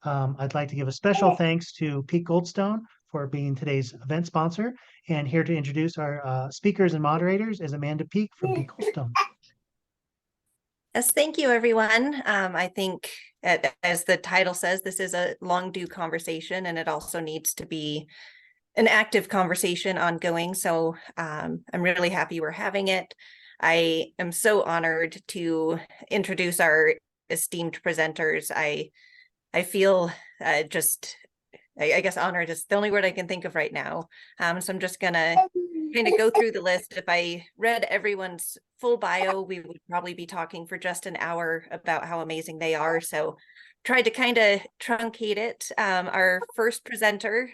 I'd like to give a special thanks to Pete Goldstone for being today's event sponsor. And here to introduce our speakers and moderators is Amanda Peak from Pete Goldstone. Yes, thank you, everyone. I think, as the title says, this is a long due conversation, and it also needs to be an active conversation ongoing. So I'm really happy we're having it. I am so honored to introduce our esteemed presenters. I feel I guess honored is the only word I can think of right now. So I'm just gonna kind of go through the list. If I read everyone's full bio, we would probably be talking for just an hour about how amazing they are. So tried to kind of truncate it. Our first presenter,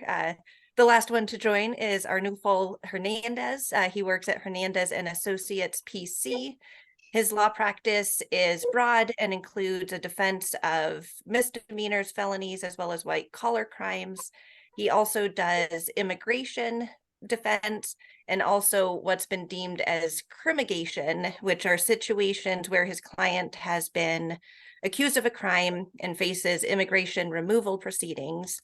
the last one to join, is Arnulfo Hernandez. He works at Hernandez and Associates PC. His law practice is broad and includes a defense of misdemeanors, felonies, as well as white collar crimes. He also does immigration defense and also what's been deemed as crimigation, which are situations where his client has been accused of a crime and faces immigration removal proceedings.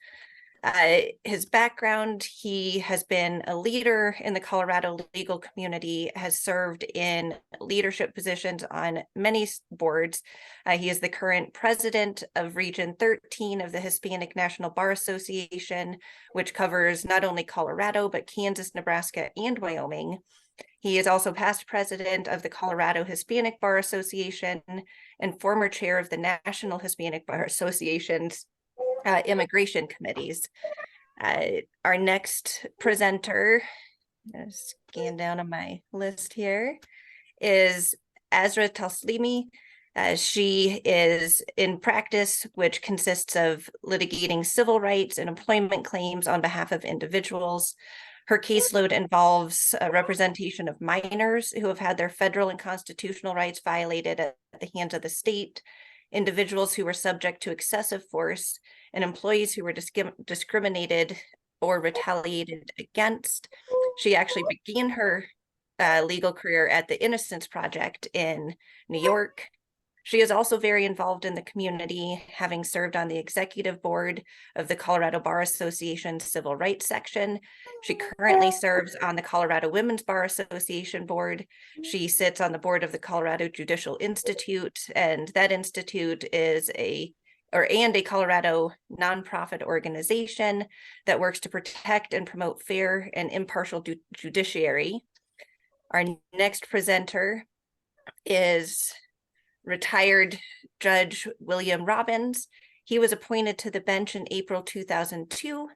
His background, he has been a leader in the Colorado legal community, has served in leadership positions on many boards. He is the current president of Region 13 of the Hispanic National Bar Association, which covers not only Colorado, but Kansas, Nebraska, and Wyoming. He is also past president of the Colorado Hispanic Bar Association and former chair of the National Hispanic Bar Association's immigration committees. Our next presenter, scan down on my list here, is Azra Taslimi. She is in practice, which consists of litigating civil rights and employment claims on behalf of individuals. Her caseload involves representation of minors who have had their federal and constitutional rights violated at the hands of the state, individuals who were subject to excessive force, and employees who were discriminated or retaliated against. She actually began her legal career at the Innocence Project in New York. She is also very involved in the community, having served on the executive board of the Colorado Bar Association's Civil Rights Section. She currently serves on the Colorado Women's Bar Association board. She sits on the board of the Colorado Judicial Institute, and that institute is a Colorado nonprofit organization that works to protect and promote fair and impartial judiciary. Our next presenter is retired Judge William Robbins. He was appointed to the bench in April 2002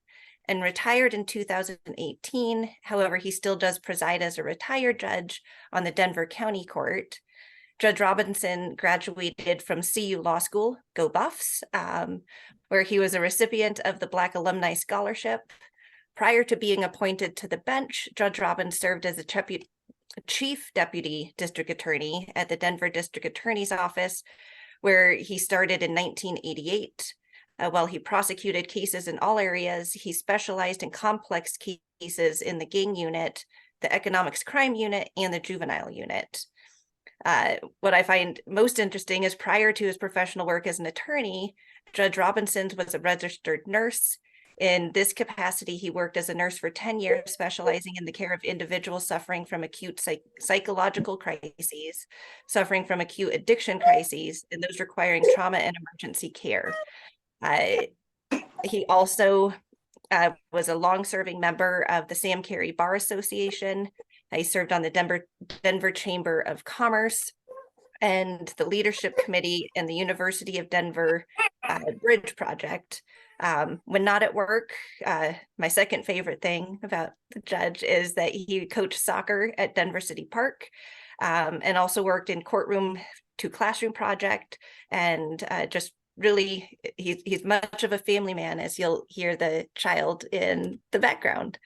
and retired in 2018. However, he still does preside as a retired judge on the Denver County Court. Judge Robinson graduated from CU Law School, go Buffs, where he was a recipient of the Black Alumni Scholarship. Prior to being appointed to the bench, Judge Robbins served as a Chief Deputy District Attorney at the Denver District Attorney's Office, where he started in 1988. While he prosecuted cases in all areas, he specialized in complex cases in the gang unit, the economics crime unit, and the juvenile unit. What I find most interesting is prior to his professional work as an attorney, Judge Robinson was a registered nurse. In this capacity, he worked as a nurse for 10 years, specializing in the care of individuals suffering from acute psychological crises, suffering from acute addiction crises, and those requiring trauma and emergency care. He also was a long-serving member of the Sam Carey Bar Association. He served on the Denver Chamber of Commerce and the Leadership Committee in the University of Denver Bridge Project. When not at work, my second favorite thing about the judge is that he coached soccer at Denver City Park, and also worked in courtroom to classroom project, and just really, he's much of a family man, as you'll hear the child in the background.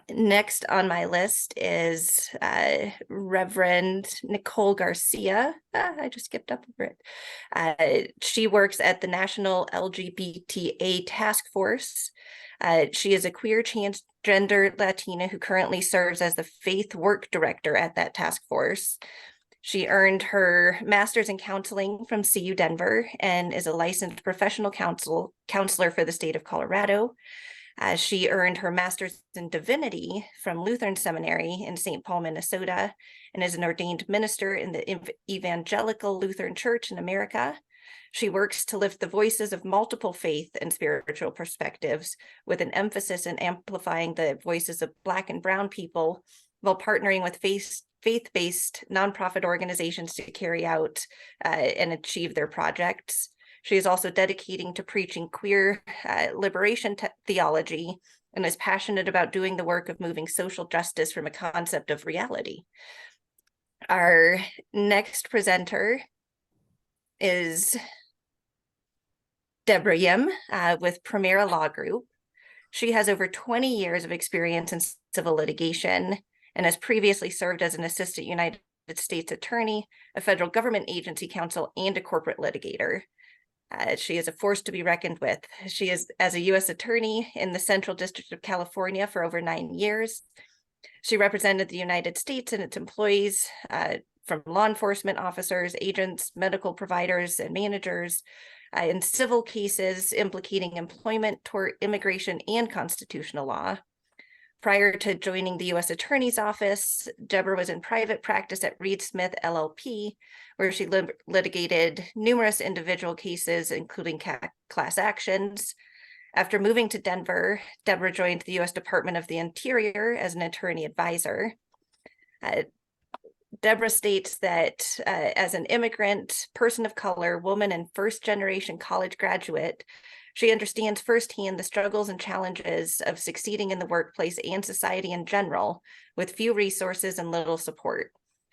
Next on my list is Reverend Nicole Garcia. I just skipped up over it. She works at the National LGBTA Task Force. She is a queer transgender Latina who currently serves as the Faith Work Director at that task force. She earned her master's in counseling from CU Denver and is a licensed professional counselor for the state of Colorado. She earned her master's in divinity from Lutheran Seminary in St. Paul, Minnesota, and is an ordained minister in the Evangelical Lutheran Church in America. She works to lift the voices of multiple faith and spiritual perspectives with an emphasis in amplifying the voices of Black and Brown people while partnering with faith-based nonprofit organizations to carry out and achieve their projects. She is also dedicating to preaching queer liberation theology and is passionate about doing the work of moving social justice from a concept of reality. Our next presenter is Deborah with Primera Law Group. She has over 20 years of experience in civil litigation and has previously served as an assistant United States attorney, a federal government agency counsel, and a corporate litigator. She is a force to be reckoned with. She is as a U.S. attorney in the Central District of California for over 9 years. She represented the United States and its employees from law enforcement officers, agents, medical providers, and managers in civil cases implicating employment, tort, immigration, and constitutional law. Prior to joining the U.S. Attorney's Office, Deborah was in private practice at Reed Smith LLP, where she litigated numerous individual cases, including class actions. After moving to Denver, Deborah joined the U.S. Department of the Interior as an attorney advisor. Deborah states that as an immigrant, person of color, woman, and first-generation college graduate, she understands firsthand the struggles and challenges of succeeding in the workplace and society in general, with few resources and little support.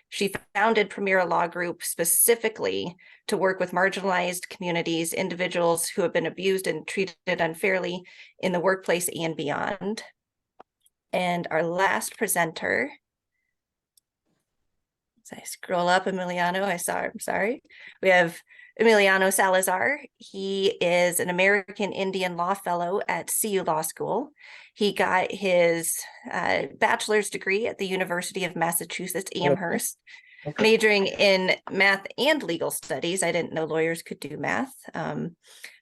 She founded Primera Law Group specifically to work with marginalized communities, individuals who have been abused and treated unfairly in the workplace and beyond. And our last presenter, as I scroll up, Emiliano, I'm sorry. We have Emiliano Salazar. He is an American Indian law fellow at CU Law School. He got his bachelor's degree at the University of Massachusetts, Amherst, majoring in math and legal studies. I didn't know lawyers could do math.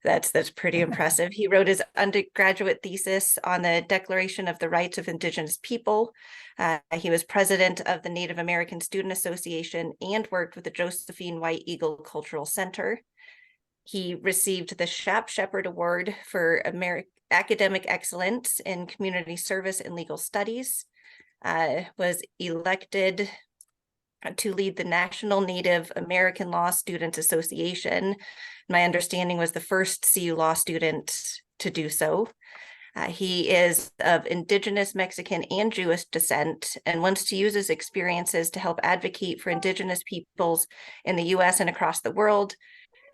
That's pretty impressive. He wrote his undergraduate thesis on the Declaration of the Rights of Indigenous People. He was president of the Native American Student Association and worked with the Josephine White Eagle Cultural Center. He received the Shep-Shepherd Award for academic excellence in community service and legal studies, was elected to lead the National Native American Law Students Association. My understanding was the first CU law student to do so. He is of Indigenous, Mexican, and Jewish descent and wants to use his experiences to help advocate for Indigenous peoples in the U.S. and across the world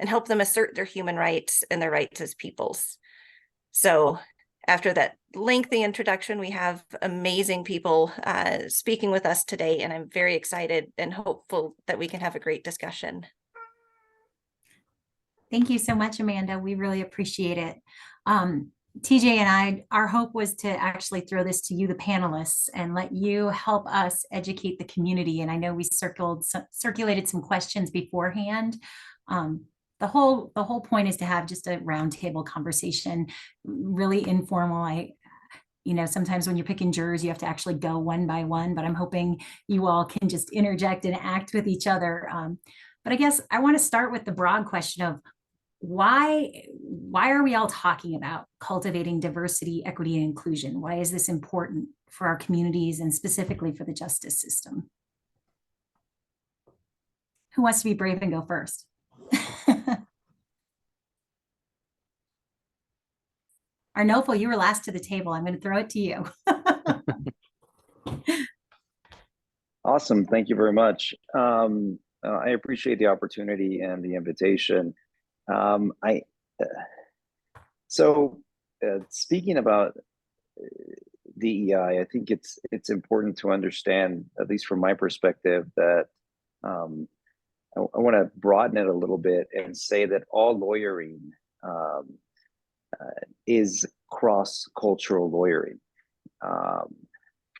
and help them assert their human rights and their rights as peoples. So after that lengthy introduction, we have amazing people speaking with us today, and I'm very excited and hopeful that we can have a great discussion. Thank you so much, Amanda. We really appreciate it. TJ and our hope was to actually throw this to you, the panelists, and let you help us educate the community. And I know we circulated some questions beforehand. The whole point is to have just a roundtable conversation, really informal. Sometimes when you're picking jurors, you have to actually go one by one, but I'm hoping you all can just interject and act with each other. But I guess I want to start with the broad question of why are we all talking about cultivating diversity, equity, and inclusion? Why is this important for our communities and specifically for the justice system? Who wants to be brave and go first? Arnulfo, you were last to the table. I'm going to throw it to you. Awesome. Thank you very much. I appreciate the opportunity and the invitation. Speaking about DEI, I think it's important to understand, at least from my perspective, that I want to broaden it a little bit and say that all lawyering is cross-cultural lawyering.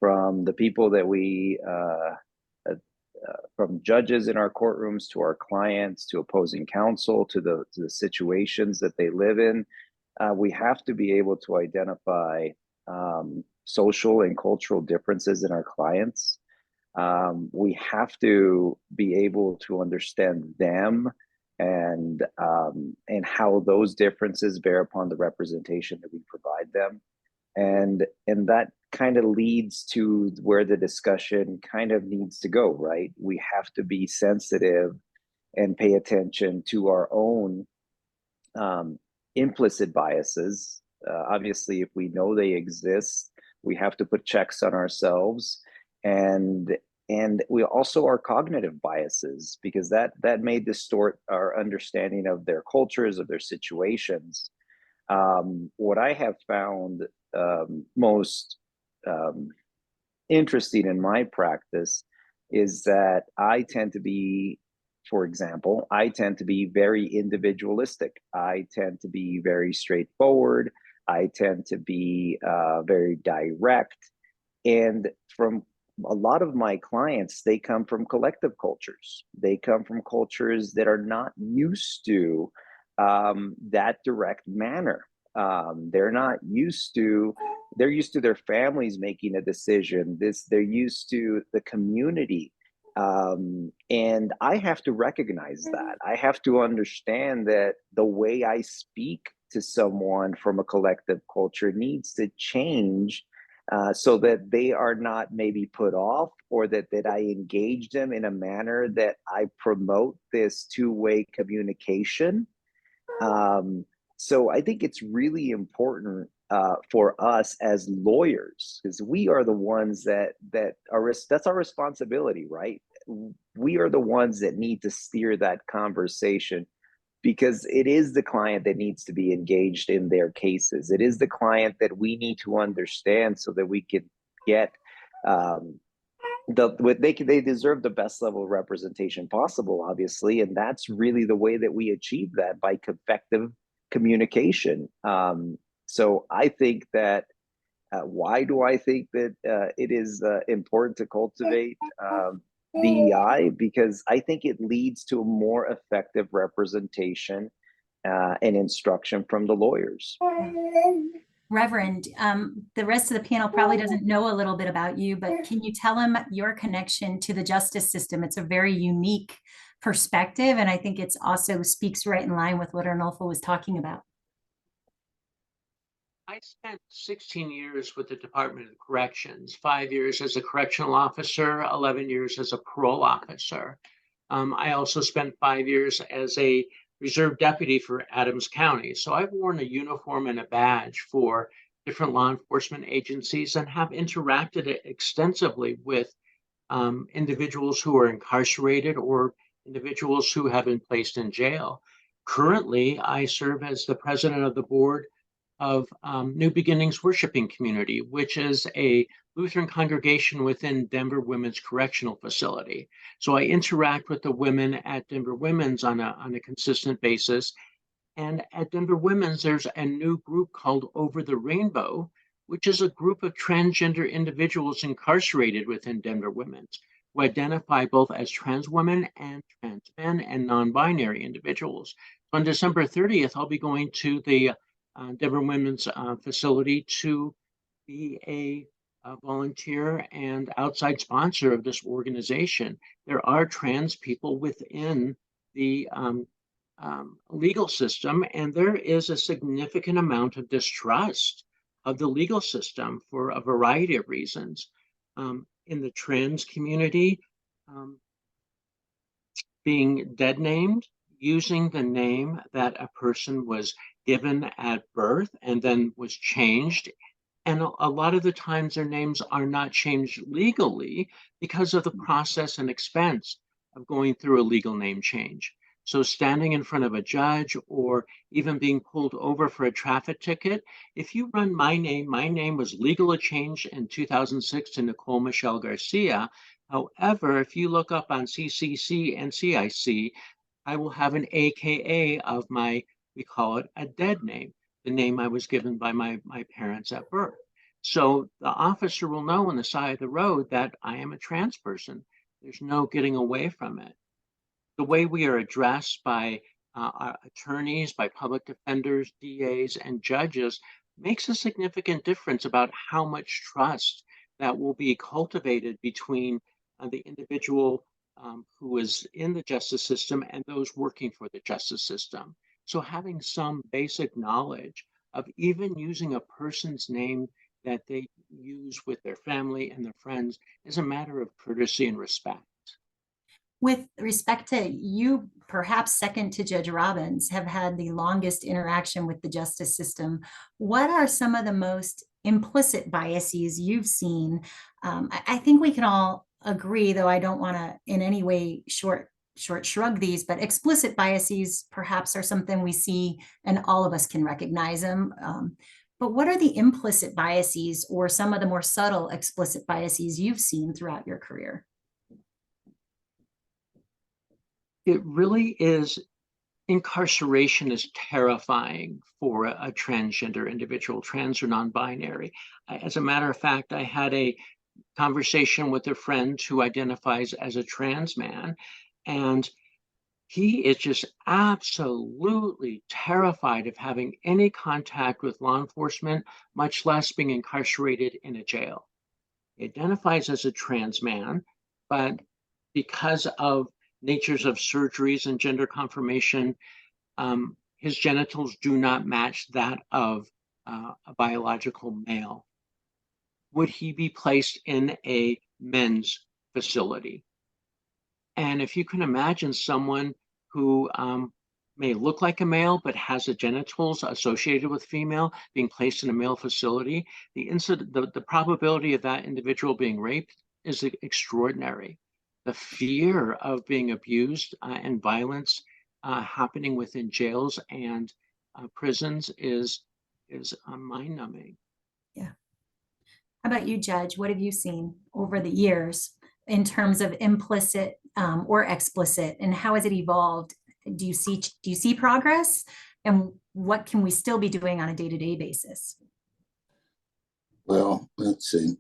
From the people that we from judges in our courtrooms to our clients to opposing counsel to the situations that they live in. We have to be able to identify social and cultural differences in our clients. We have to be able to understand them and how those differences bear upon the representation that we provide them. And that kind of leads to where the discussion kind of needs to go, right? We have to be sensitive and pay attention to our own implicit biases. Obviously, if we know they exist, we have to put checks on ourselves, and we also our cognitive biases, because that may distort our understanding of their cultures, of their situations. What I have found most interesting in my practice is that I tend to be, for example, I tend to be very individualistic. I tend to be very straightforward. I tend to be very direct. And from a lot of my clients, they come from collective cultures. They come from cultures that are not used to that direct manner. They're used to their families making a decision. They're used to the community. And I have to recognize that. I have to understand that the way I speak to someone from a collective culture needs to change, so that they are not maybe put off, or that I engage them in a manner that I promote this two-way communication. So I think it's really important for us as lawyers, because we are the ones that's our responsibility, right? We are the ones that need to steer that conversation, because it is the client that needs to be engaged in their cases. It is the client that we need to understand, so that we can get they deserve the best level of representation possible, obviously, and that's really the way that we achieve that, by effective communication. So I think that why do I think that it is important to cultivate DEI? Because I think it leads to a more effective representation and instruction from the lawyers. Reverend, the rest of the panel probably doesn't know a little bit about you, but can you tell them your connection to the justice system? It's a very unique perspective, and I think it's also speaks right in line with what Arnulfo was talking about. I spent 16 years with the Department of Corrections, 5 years as a correctional officer, 11 years as a parole officer. I also spent 5 years as a reserve deputy for Adams County. So I've worn a uniform and a badge for different law enforcement agencies, and have interacted extensively with individuals who are incarcerated or individuals who have been placed in jail. Currently, I serve as the president of the board of New Beginnings Worshiping Community, which is a Lutheran congregation within Denver Women's Correctional Facility. So I interact with the women at Denver Women's on a consistent basis. And at Denver Women's, there's a new group called Over the Rainbow, which is a group of transgender individuals incarcerated within Denver Women's, who identify both as trans women and trans men and non-binary individuals. On December 30th, I'll be going to the Deborah Women's facility to be a volunteer and outside sponsor of this organization. There are trans people within the legal system, and there is a significant amount of distrust of the legal system for a variety of reasons. In the trans community, being dead named, using the name that a person was given at birth and then was changed. And a lot of the times their names are not changed legally because of the process and expense of going through a legal name change. So standing in front of a judge, or even being pulled over for a traffic ticket, if you run my name was legally changed in 2006 to Nicole Michelle Garcia. However, if you look up on CCC and CIC, I will have an AKA of my, we call it a dead name, the name I was given by my parents at birth. So the officer will know on the side of the road that I am a trans person. There's no getting away from it. The way we are addressed by our attorneys, by public defenders, DAs, and judges makes a significant difference about how much trust that will be cultivated between the individual who is in the justice system and those working for the justice system. So having some basic knowledge of even using a person's name that they use with their family and their friends is a matter of courtesy and respect. With respect to you, perhaps second to Judge Robbins, have had the longest interaction with the justice system. What are some of the most implicit biases you've seen? I think we can all agree, though I don't want to in any way short shrug these, but explicit biases perhaps are something we see and all of us can recognize them. But what are the implicit biases or some of the more subtle explicit biases you've seen throughout your career? It really is. Incarceration is terrifying for a transgender individual, trans or non-binary. As a matter of fact, I had a conversation with a friend who identifies as a trans man, and he is just absolutely terrified of having any contact with law enforcement, much less being incarcerated in a jail. He identifies as a trans man, but because of natures of surgeries and gender confirmation, his genitals do not match that of a biological male. Would he be placed in a men's facility? And if you can imagine someone who may look like a male but has the genitals associated with female being placed in a male facility, the probability of that individual being raped is extraordinary. The fear of being abused and violence happening within jails and prisons is mind-numbing. Yeah. How about you, Judge? What have you seen over the years in terms of implicit or explicit, and how has it evolved? Do you see progress, and what can we still be doing on a day-to-day basis? Well, let's see.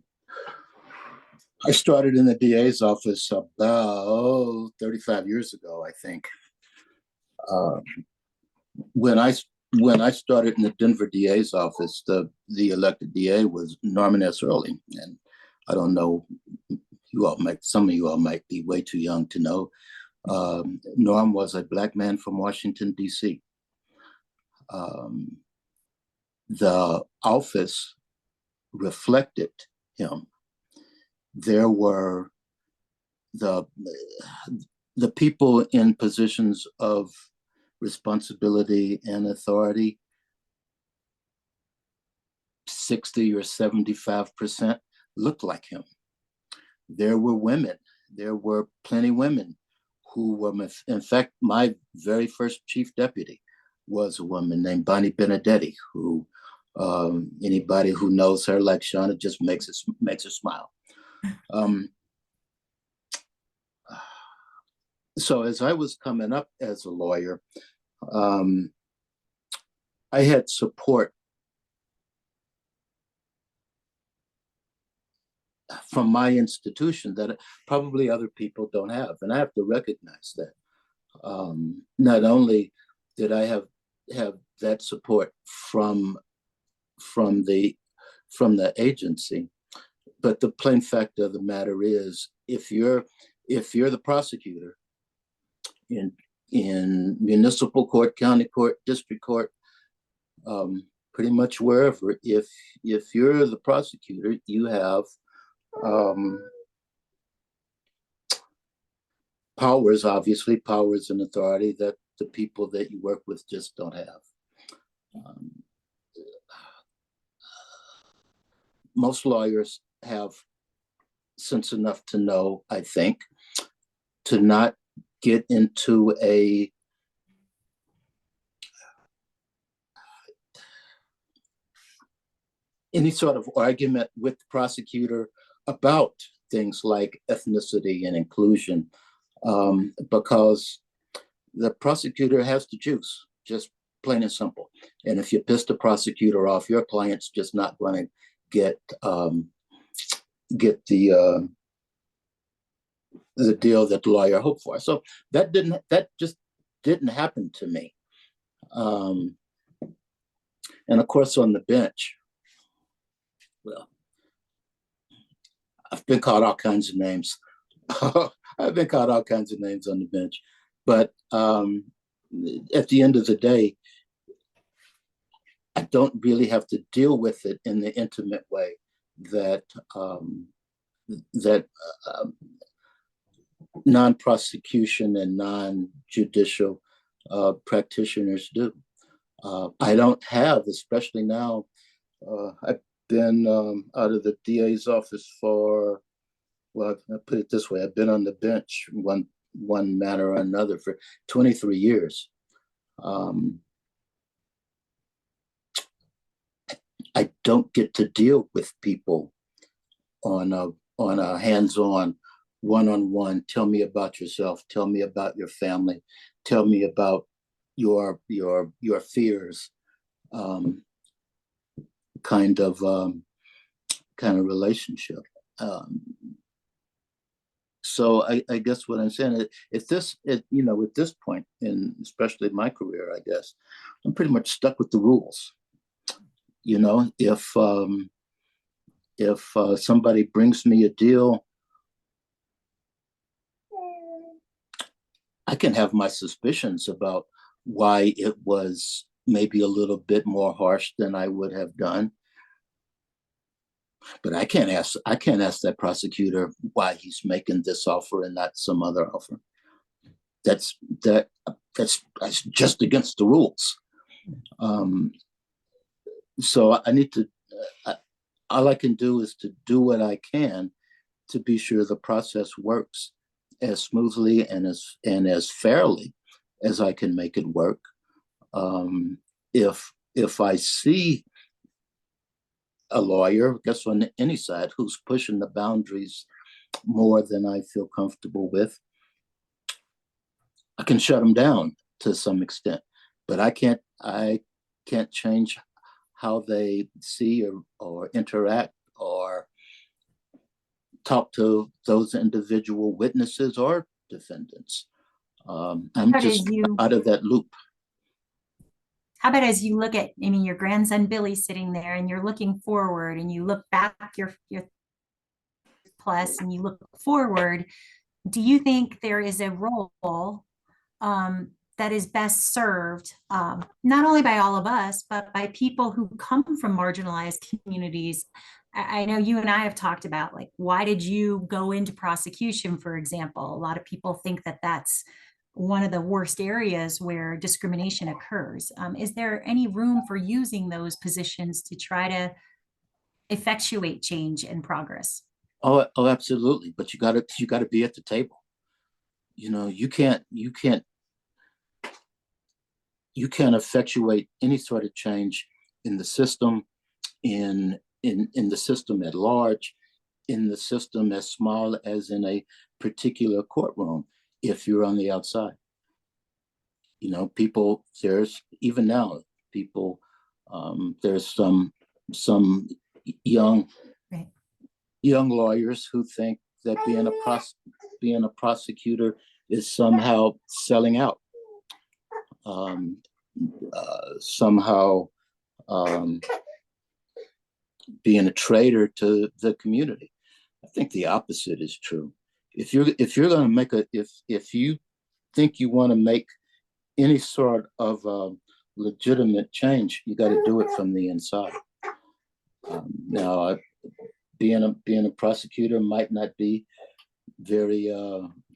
I started in the DA's office about 35 years ago, I think. When I started in the Denver DA's office, the elected DA was Norman S. Early, and I don't know, some of you all might be way too young to know. Norm was a Black man from Washington, D.C. The office reflected him. There were the people in positions of responsibility and authority, 60 or 75% looked like him. There were women, there were plenty of women who were, in fact, my very first chief deputy was a woman named Bonnie Benedetti, who anybody who knows her like Shana just makes her smile. So as I was coming up as a lawyer, I had support from my institution that probably other people don't have, and I have to recognize that. Not only did I have that support from the agency, but the plain fact of the matter is, if you're the prosecutor in municipal court, county court, district court, pretty much wherever, if you're the prosecutor, you have powers and authority that the people that you work with just don't have. Most lawyers have sense enough to know, I think, to not get into any sort of argument with the prosecutor about things like ethnicity and inclusion, because the prosecutor has the juice, just plain and simple. And if you piss the prosecutor off, your client's just not going to get the the deal that the lawyer hoped for. So that just didn't happen to me. And of course, on the bench, well, I've been called all kinds of names. I've been called all kinds of names on the bench. But at the end of the day, I don't really have to deal with it in the intimate way that non-prosecution and non-judicial practitioners do. I don't have, especially now, I've been out of the DA's office for, well, I'll put it this way, I've been on the bench one matter or another for 23 years. I don't get to deal with people on a hands-on, one-on-one. Tell me about yourself. Tell me about your family. Tell me about your fears. Kind of relationship. So I guess what I'm saying is, at this point in especially my career, I guess I'm pretty much stuck with the rules. You know, if somebody brings me a deal, I can have my suspicions about why it was maybe a little bit more harsh than I would have done. But I can't ask that prosecutor why he's making this offer and not some other offer. That's just against the rules. So I need to, all I can do is to do what I can to be sure the process works as smoothly and as fairly as I can make it work. If I see a lawyer, I guess on any side, who's pushing the boundaries more than I feel comfortable with, I can shut them down to some extent, but I can't change how they see or interact or talk to those individual witnesses or defendants. I'm just out of that loop. How about as you look at, I mean, your grandson Billy's sitting there and you're looking forward and you look back your plus and you look forward, do you think there is a role that is best served not only by all of us, but by people who come from marginalized communities? I know you and I have talked about, like, why did you go into prosecution, for example? A lot of people think that that's one of the worst areas where discrimination occurs. Is there any room for using those positions to try to effectuate change and progress? Oh, absolutely. But you gotta be at the table. You know, you can't effectuate any sort of change in the system, in the system at large, in the system as small as in a particular courtroom, if you're on the outside. You know, there's even now people, there's some young lawyers who think that being a prosecutor is somehow selling out, somehow being a traitor to the community. I think the opposite is true. If you're going to if you think you want to make any sort of legitimate change, you got to do it from the inside. Now, being a prosecutor might not be very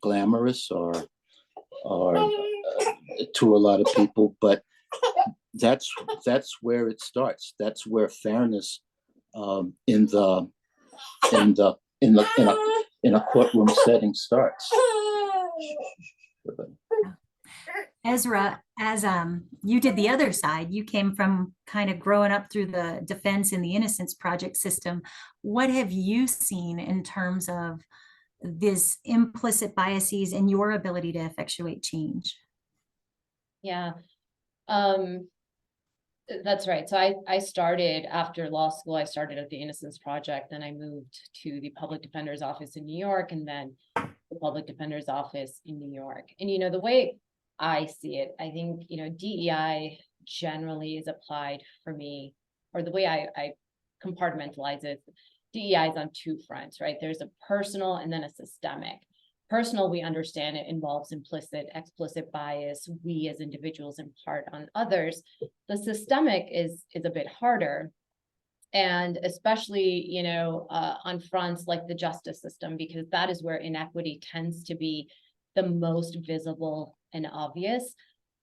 glamorous or to a lot of people, but that's where it starts. That's where fairness in a courtroom setting starts. Ezra, as you did the other side, you came from kind of growing up through the Defense and the Innocence Project system. What have you seen in terms of this implicit biases and your ability to effectuate change? Yeah, that's right. So I started after law school, I started at the Innocence Project, then I moved to the Public Defender's Office in New York, and then the public defender's office in New York. And, the way I see it, I think, DEI generally is applied for me, or the way I compartmentalize it, DEI is on two fronts, right? There's a personal and then a systemic. Personal, we understand it involves implicit, explicit bias. We as individuals impart on others. The systemic is a bit harder. And especially, on fronts like the justice system, because that is where inequity tends to be the most visible and obvious.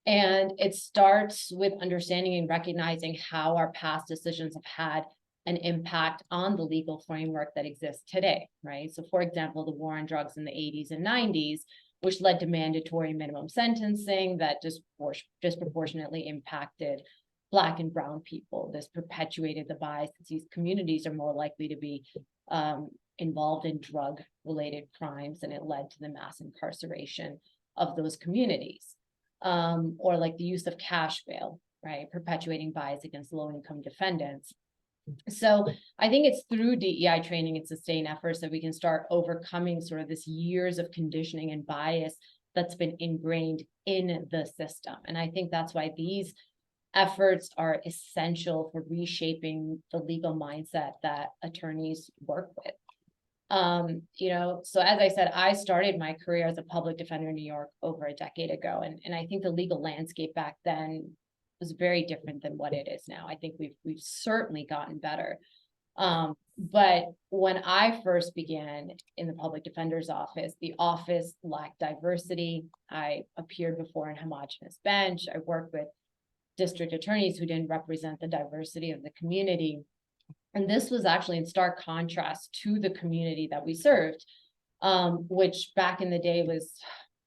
And it starts with understanding and recognizing how our past decisions have had an impact on the legal framework that exists today, right? So for example, the war on drugs in the 80s and 90s, which led to mandatory minimum sentencing that disproportionately impacted Black and brown people. This perpetuated the bias that these communities are more likely to be involved in drug-related crimes, and it led to the mass incarceration of those communities. Or like the use of cash bail, right? Perpetuating bias against low-income defendants. So I think it's through DEI training and sustained efforts that we can start overcoming sort of this years of conditioning and bias that's been ingrained in the system. And I think that's why these efforts are essential for reshaping the legal mindset that attorneys work with. So as I said, I started my career as a public defender in New York over a decade ago. And I think the legal landscape back then was very different than what it is now. I think we've certainly gotten better. But when I first began in the public defender's office, the office lacked diversity. I appeared before an homogenous bench. I worked with district attorneys who didn't represent the diversity of the community. And this was actually in stark contrast to the community that we served, which back in the day was,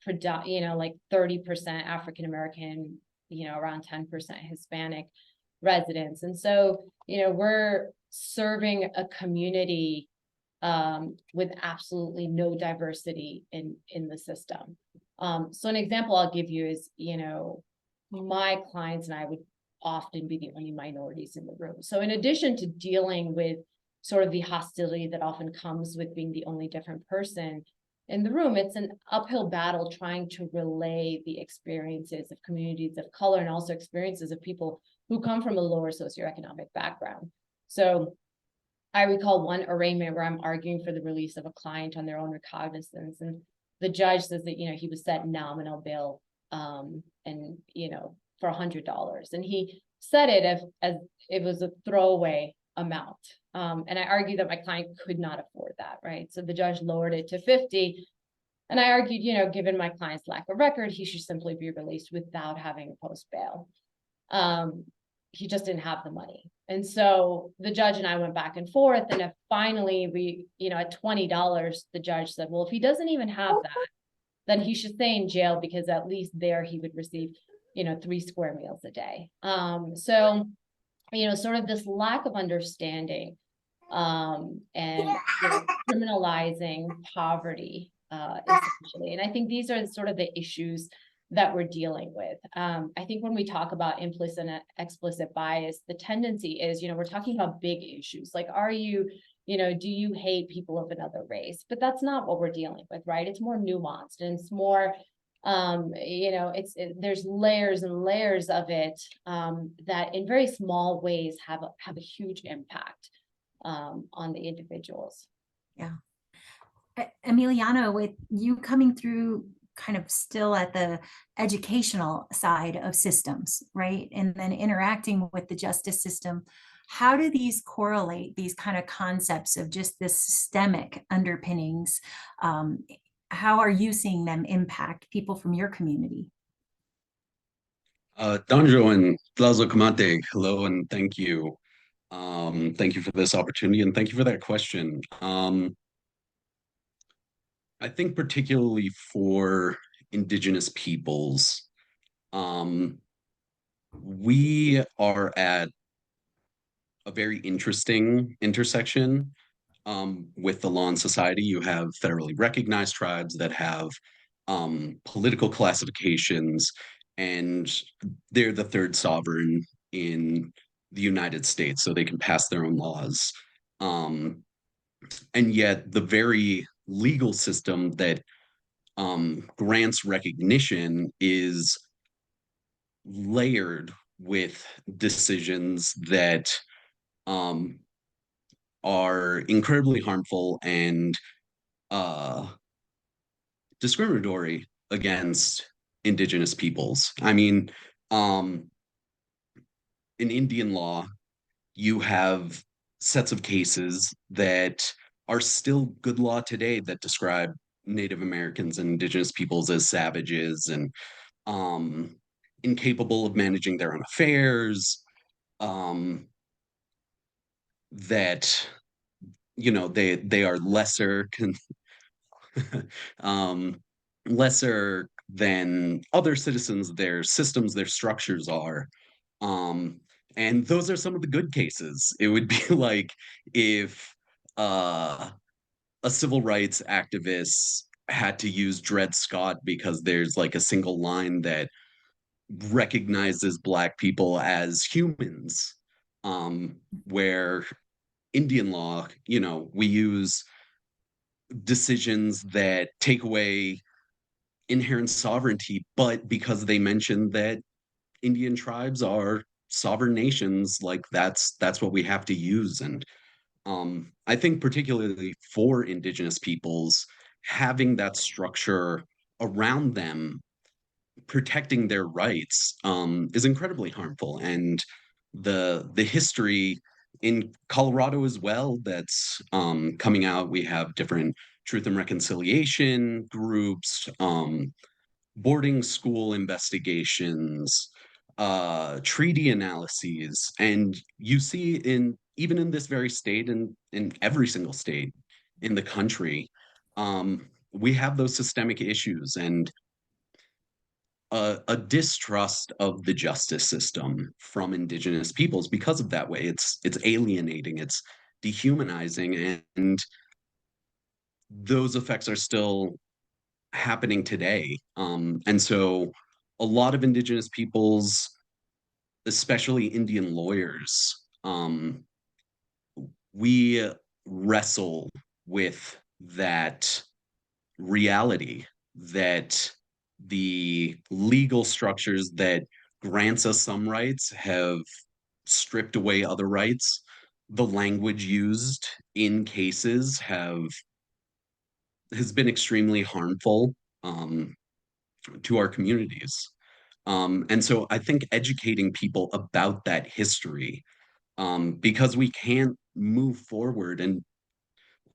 like 30% African-American, around 10% Hispanic residents. And so, we're serving a community with absolutely no diversity in the system. So an example I'll give you is, my clients and I would often be the only minorities in the room. So in addition to dealing with sort of the hostility that often comes with being the only different person in the room, it's an uphill battle trying to relay the experiences of communities of color and also experiences of people who come from a lower socioeconomic background. So I recall one arraignment where I'm arguing for the release of a client on their own recognizance, and the judge says that, he was set nominal bail and for $100, and he said it as it was a throwaway amount, and I argued that my client could not afford that, right? So the judge lowered it to $50, and I argued, given my client's lack of record, he should simply be released without having a post bail. He just didn't have the money, and so the judge and I went back and forth, and finally we, at $20, the judge said, well, if he doesn't even have that, then he should stay in jail, because at least there he would receive 3 square meals a day. So, sort of this lack of understanding and criminalizing poverty, essentially. And I think these are sort of the issues that we're dealing with. I think when we talk about implicit and explicit bias, the tendency is, we're talking about big issues. Like, do you hate people of another race? But that's not what we're dealing with, right? It's more nuanced, and it's more, there's layers and layers of it that in very small ways have a huge impact on the individuals. Yeah. Emiliano, with you coming through kind of still at the educational side of systems, right? And then interacting with the justice system, how do these correlate, these kind of concepts of just the systemic underpinnings? How are you seeing them impact people from your community? Danjo and Tlazo Kamate, hello and thank you. Thank you for this opportunity, and thank you for that question. I think particularly for Indigenous peoples, we are at a very interesting intersection with the law and society. You have federally recognized tribes that have political classifications, and they're the third sovereign in the United States, so they can pass their own laws. And yet the very legal system that grants recognition is layered with decisions that are incredibly harmful and discriminatory against Indigenous peoples. I mean, in Indian law, you have sets of cases that are still good law today that describe Native Americans and Indigenous peoples as savages and incapable of managing their own affairs, that they are lesser than other citizens. Their systems, their structures are. And those are some of the good cases. It would be like if a civil rights activist had to use Dred Scott because there's like a single line that recognizes Black people as humans, where Indian law, we use decisions that take away inherent sovereignty, but because they mentioned that Indian tribes are sovereign nations, like that's what we have to use. And I think particularly for Indigenous peoples, having that structure around them, protecting their rights, is incredibly harmful. And the history in Colorado as well that's coming out, we have different truth and reconciliation groups, boarding school investigations, treaty analyses, and you see even in this very state and in every single state in the country, we have those systemic issues and a distrust of the justice system from Indigenous peoples because of that way. It's alienating, it's dehumanizing, and those effects are still happening today. And so a lot of Indigenous peoples, especially Indian lawyers, we wrestle with that reality that the legal structures that grants us some rights have stripped away other rights. The language used in cases has been extremely harmful to our communities. And so I think educating people about that history, because we can't move forward and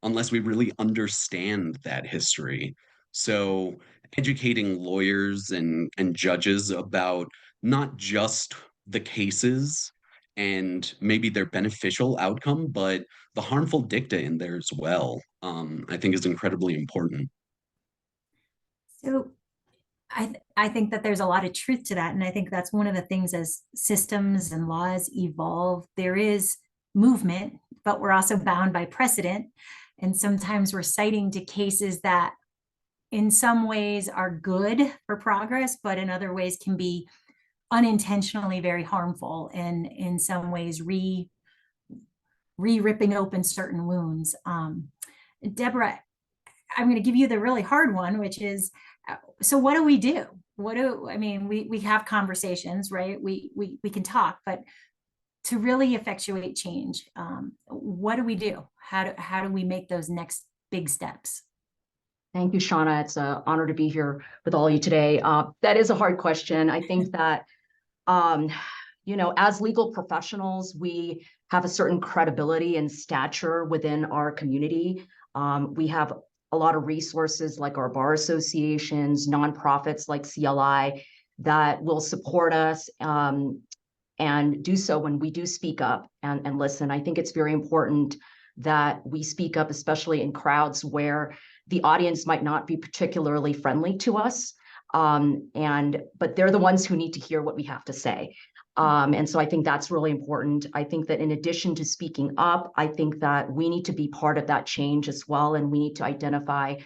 unless we really understand that history. So educating lawyers and judges about not just the cases and maybe their beneficial outcome, but the harmful dicta in there as well, I think is incredibly important. So I think that there's a lot of truth to that. And I think that's one of the things as systems and laws evolve, there is movement, but we're also bound by precedent. And sometimes we're citing to cases that in some ways are good for progress, but in other ways can be unintentionally very harmful and in some ways ripping open certain wounds. Deborah, I'm going to give you the really hard one, which is, so what do we do? We have conversations, right? We can talk, but to really effectuate change, what do we do? How do we make those next big steps? Thank you, Shana. It's an honor to be here with all of you today. That is a hard question. I think that, as legal professionals, we have a certain credibility and stature within our community. We have a lot of resources like our bar associations, nonprofits like CLI that will support us and do so when we do speak up and listen. I think it's very important that we speak up, especially in crowds where the audience might not be particularly friendly to us, but they're the ones who need to hear what we have to say. And so I think that's really important. I think that in addition to speaking up, I think that we need to be part of that change as well, and we need to identify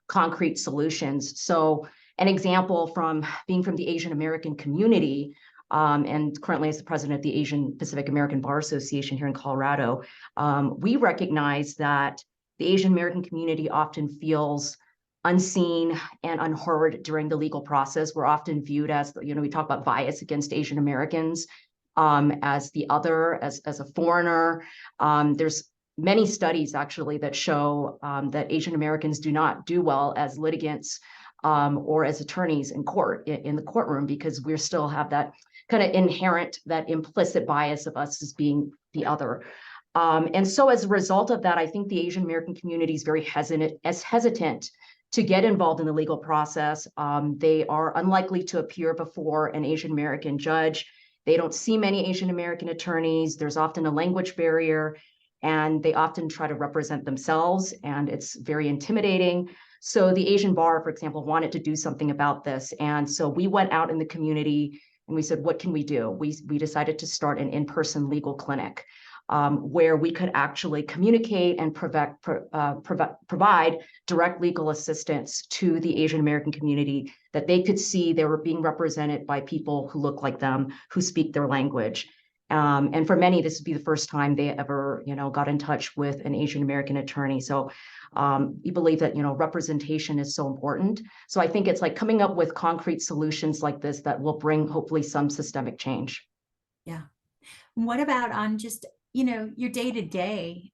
concrete solutions. So an example from being from the Asian American community, and currently as the president of the Asian Pacific American Bar Association here in Colorado, we recognize that the Asian American community often feels unseen and unheard during the legal process. We're often viewed as, we talk about bias against Asian Americans, as the other, as a foreigner. There's many studies actually that show that Asian Americans do not do well as litigants or as attorneys in court, in the courtroom, because we still have that kind of inherent, that implicit bias of us as being the other. And so as a result of that, I think the Asian American community is very hesitant to get involved in the legal process. They are unlikely to appear before an Asian American judge. They don't see many Asian American attorneys. There's often a language barrier, and they often try to represent themselves, and it's very intimidating. So the Asian Bar, for example, wanted to do something about this. And so we went out in the community and we said, what can we do? We decided to start an in-person legal clinic where we could actually communicate and provide direct legal assistance to the Asian American community, that they could see they were being represented by people who look like them, who speak their language. And for many, this would be the first time they ever, got in touch with an Asian American attorney. So we believe that, representation is so important. So I think it's like coming up with concrete solutions like this that will bring hopefully some systemic change. Yeah. What about on just, your day-to-day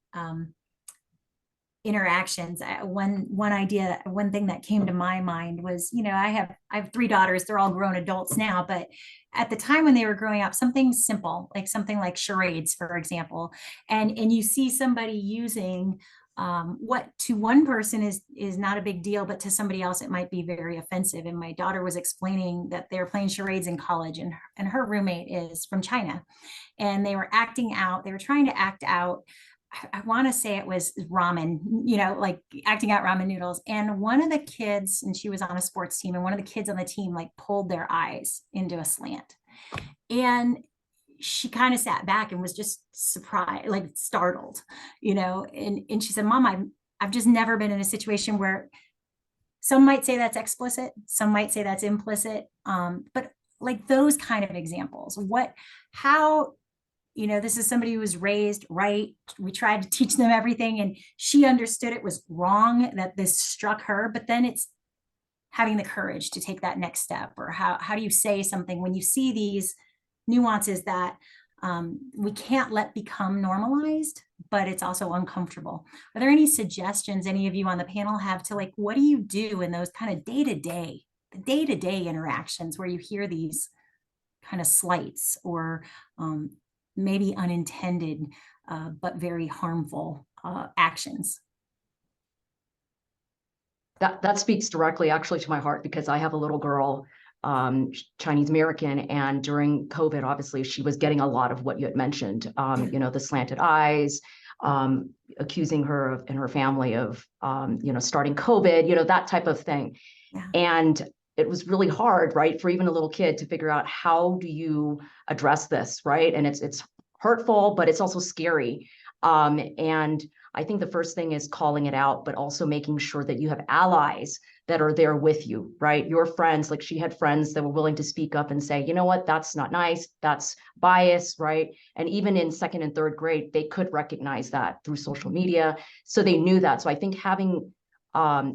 interactions? One thing that came to my mind was, I have 3 daughters. They're all grown adults now, but at the time when they were growing up, something simple, like something like charades, for example, and you see somebody using what to one person is not a big deal, but to somebody else it might be very offensive. And my daughter was explaining that they were playing charades in college, and her roommate is from China, and they were trying to act out, I want to say it was ramen, like acting out ramen noodles. And one of the kids, and she was on a sports team, and one of the kids on the team like pulled their eyes into a slant, and she kind of sat back and was just surprised, like startled, and she said, Mom, I've just never been in a situation where some might say that's explicit, some might say that's implicit. But like those kind of examples, how, this is somebody who was raised right. We tried to teach them everything, and she understood it was wrong that this struck her, but then it's having the courage to take that next step. Or how do you say something when you see these nuances that we can't let become normalized, but it's also uncomfortable? Are there any suggestions any of you on the panel have to, like, what do you do in those kind of day-to-day interactions where you hear these kind of slights or maybe unintended but very harmful actions? That speaks directly actually to my heart, because I have a little girl, Chinese American, and during COVID, obviously, she was getting a lot of what you had mentioned, the slanted eyes, accusing her and her family of, starting COVID, that type of thing. Yeah. And it was really hard, right, for even a little kid to figure out, how do you address this, right? And it's hurtful, but it's also scary. And I think the first thing is calling it out, but also making sure that you have allies that are there with you, right? Your friends, like she had friends that were willing to speak up and say, you know what, that's not nice, that's bias, right? And even in 2nd and 3rd grade, they could recognize that through social media. So they knew that. So I think having,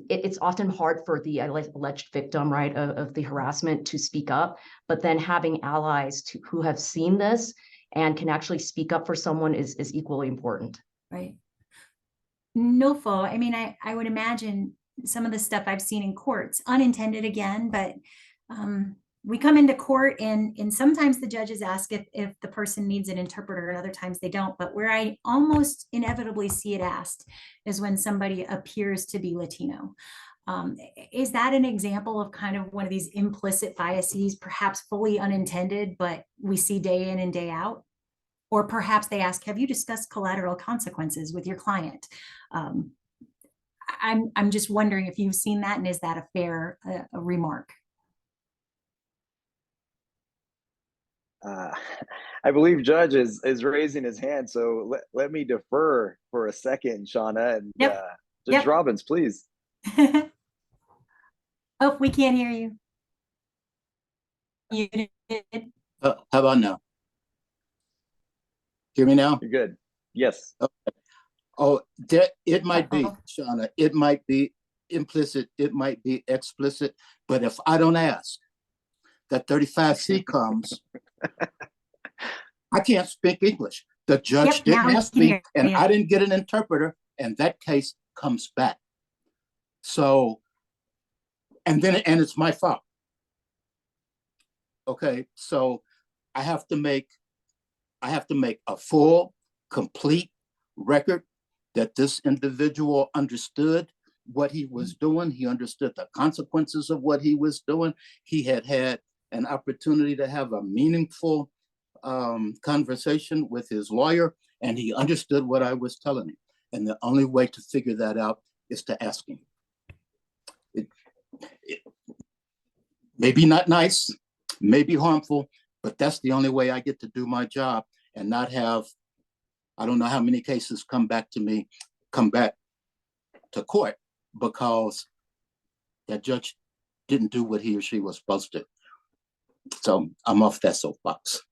it's often hard for the alleged victim, right, of the harassment to speak up, but then having allies who have seen this and can actually speak up for someone is equally important. Right. Nofo, I mean, I would imagine some of the stuff I've seen in courts, unintended again, but we come into court and sometimes the judges ask if the person needs an interpreter, and other times they don't. But where I almost inevitably see it asked is when somebody appears to be Latino. Is that an example of kind of one of these implicit biases, perhaps fully unintended, but we see day in and day out? Or perhaps they ask, have you discussed collateral consequences with your client? I'm just wondering if you've seen that, and is that a fair remark? I believe Judge is raising his hand, so let me defer for a second, Shana, and Judge Robbins, please. Oh, we can't hear you. You did. How about now? Hear me now? You're good. Yes. Okay. Oh, it might be, Shana. It might be implicit, it might be explicit, but if I don't ask, that 35C comes, I can't speak English. The judge Yep, now didn't we ask can me, hear and you. I didn't get an interpreter, and that case comes back. So, and it's my fault. Okay, so I have to make a full, complete record that this individual understood what he was doing. He understood the consequences of what he was doing. He had an opportunity to have a meaningful conversation with his lawyer, and he understood what I was telling him. And the only way to figure that out is to ask him. It may be not nice, may be harmful, but that's the only way I get to do my job and not have, I don't know how many cases come back to court because that judge didn't do what he or she was supposed to. So I'm off that soapbox.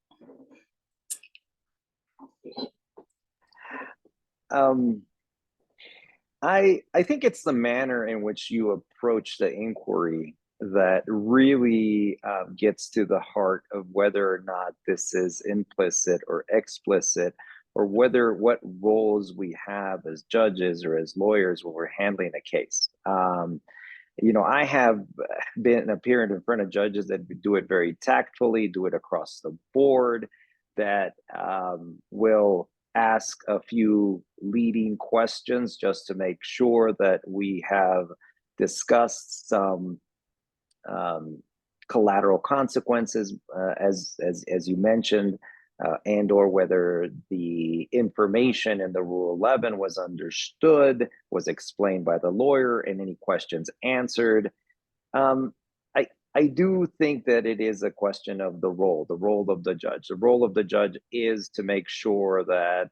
I think it's the manner in which you approach the inquiry that really gets to the heart of whether or not this is implicit or explicit, or what roles we have as judges or as lawyers when we're handling a case. I have been appearing in front of judges that do it very tactfully, do it across the board, that will ask a few leading questions just to make sure that we have discussed some collateral consequences, as you mentioned, and or whether the information in the Rule 11 was understood, was explained by the lawyer, and any questions answered. I do think that it is a question of the role of the judge. The role of the judge is to make sure that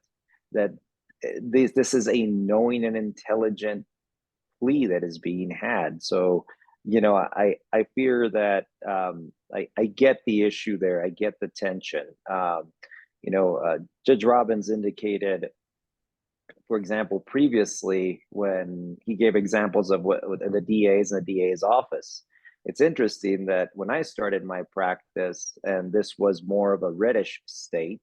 this is a knowing and intelligent plea that is being had. So, I fear that I get the issue there. I get the tension. Judge Robbins indicated, for example, previously when he gave examples of what the DAs and the DA's office. It's interesting that when I started my practice, and this was more of a reddish state,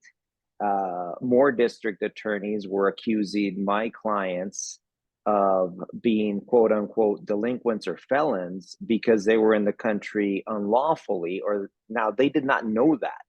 more district attorneys were accusing my clients of being quote unquote delinquents or felons because they were in the country unlawfully, or now they did not know that.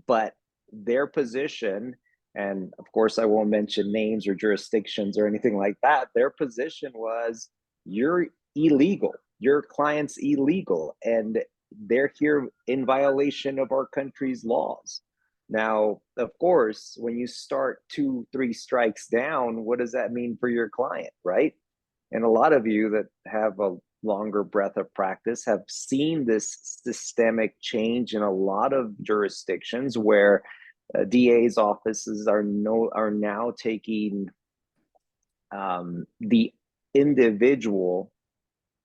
But their position, and of course I won't mention names or jurisdictions or anything like that, their position was, you're illegal, your client's illegal, and they're here in violation of our country's laws. Now, of course, when you start 2-3 strikes down, what does that mean for your client, right? And a lot of you that have a longer breadth of practice have seen this systemic change in a lot of jurisdictions where DA's offices are now taking the individual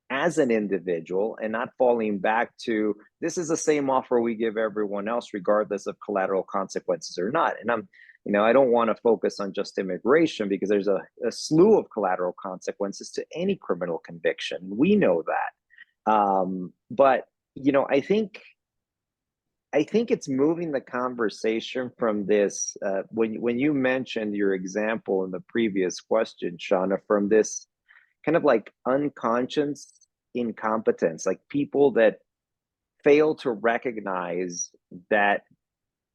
as an individual and not falling back to, this is the same offer we give everyone else, regardless of collateral consequences or not. And I don't want to focus on just immigration, because there's a slew of collateral consequences to any criminal conviction. We know that. But I think it's moving the conversation from this, when you mentioned your example in the previous question, Shana, from this kind of like unconscious incompetence, like people that fail to recognize that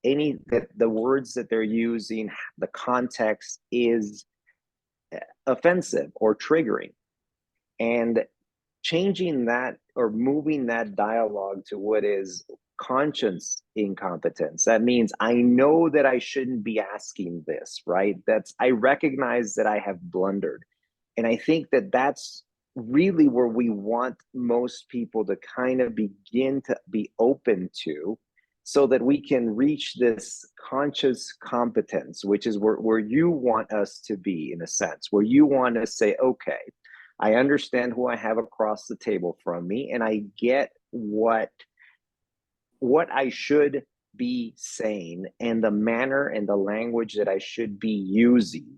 the words that they're using, the context is offensive or triggering, and changing that or moving that dialogue to what is conscious incompetence. That means I know that I shouldn't be asking this, right? I recognize that I have blundered. And I think that that's really where we want most people to kind of begin to be open to, so that we can reach this conscious competence, which is where you want us to be, in a sense, where you want to say, okay, I understand who I have across the table from me, and I get what I should be saying and the manner and the language that I should be using.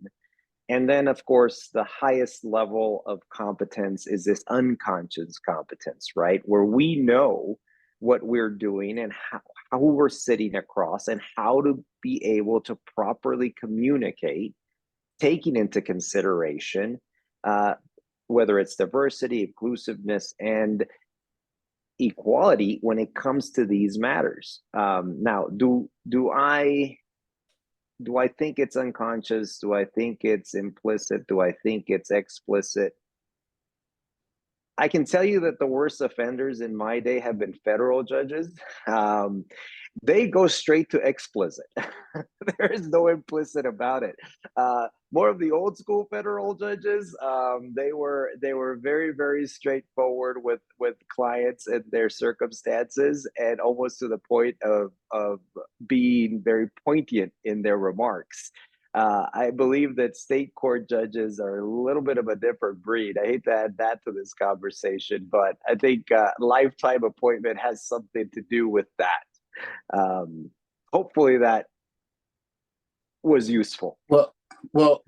And then, of course, the highest level of competence is this unconscious competence, right? Where we know what we're doing and how we're sitting across and how to be able to properly communicate, taking into consideration whether it's diversity, inclusiveness, and equality when it comes to these matters. Now, do I think it's unconscious? Do I think it's implicit? Do I think it's explicit? I can tell you that the worst offenders in my day have been federal judges. They go straight to explicit. There is no implicit about it. More of the old school federal judges, they were very, very straightforward with clients and their circumstances, and almost to the point of being very poignant in their remarks. I believe that state court judges are a little bit of a different breed. I hate to add that to this conversation, but I think lifetime appointment has something to do with that. Hopefully that was useful. Well,